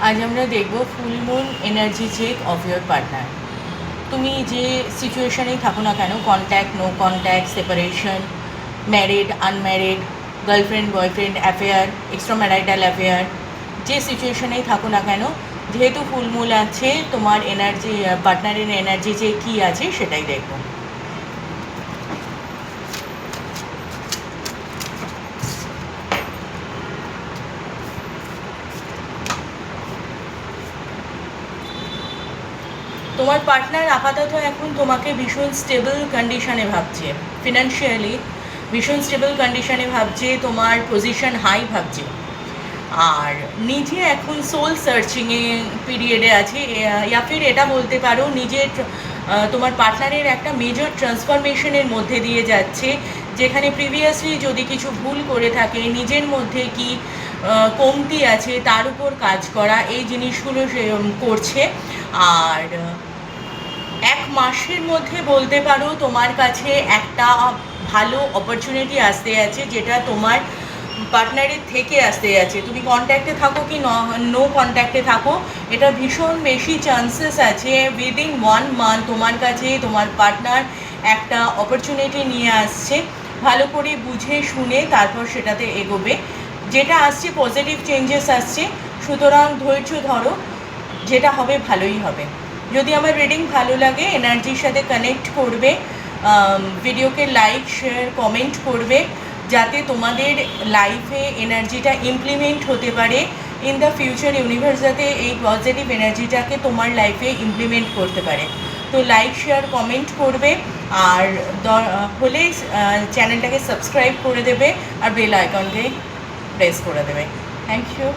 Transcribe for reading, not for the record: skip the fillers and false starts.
আজ আমরা দেখব full moon energy check of your partner. তুমি যে সিচুয়েশানেই থাকো না কেন, contact, no contact, separation, married, unmarried, girlfriend, boyfriend, affair, extra marital affair, যে সিচুয়েশানেই থাকো না কেন, যেহেতু ফুল মুন আছে, তোমার এনার্জি, পার্টনারের এনার্জি যে কী আছে সেটাই দেখব। তোমার পার্টনার আপাতত এখন তোমাকে ভীষণ স্টেবল কন্ডিশনে ভাবছে, ফিনান্সিয়ালি ভীষণ স্টেবল কন্ডিশনে ভাবছে, তোমার পজিশন হাই ভাবছে, আর নিজে এখন সোল সার্চিংয়ে পিরিয়ডে আছে। ইয়া ফির এটা বলতে পারো নিজের, তোমার পার্টনারের একটা মেজর ট্রান্সফরমেশনের মধ্যে দিয়ে যাচ্ছে, যেখানে প্রিভিয়াসলি যদি কিছু ভুল করে থাকে, নিজের মধ্যে কি কমতি আছে তার উপর কাজ করা, এই জিনিসগুলো সে করছে। আর 1 মাসের মধ্যে বলতে পারো তোমার কাছে একটা ভালো অপরচুনিটি আসতে আছে, যেটা তোমার পার্টনারের থেকে আসতে আছে। তুমি কন্ট্যাক্টে থাকো কি নো কন্ট্যাক্টে থাকো, এটা ভীষণ বেশি চান্সেস আছে উইদিন 1 মান্থ তোমার কাছে তোমার পার্টনার একটা অপরচুনিটি নিয়ে আসছে। ভালো করে বুঝে শুনে তারপর সেটাতে এগোবে, যেটা আসছে পজিটিভ চেঞ্জেস আসছে। সুতরাং ধৈর্য ধরো, যেটা হবে ভালোই হবে। যদি আমার রিডিং ভালো লাগে, এনার্জির সাথে কানেক্ট করবে, ভিডিওকে লাইক, শেয়ার, কমেন্ট করবে, যাতে তোমাদের লাইফে এনার্জিটা ইমপ্লিমেন্ট হতে পারে ইন দ্য ফিউচার। ইউনিভার্স যাতে এই পজিটিভ এনার্জিটাকে তোমার লাইফে ইমপ্লিমেন্ট করতে পারে। তো লাইক, শেয়ার, কমেন্ট করবে, আর হলে চ্যানেলটাকে সাবস্ক্রাইব করে দেবে, আর বেল আইকনকে প্রেস করে দেবে। Thank you.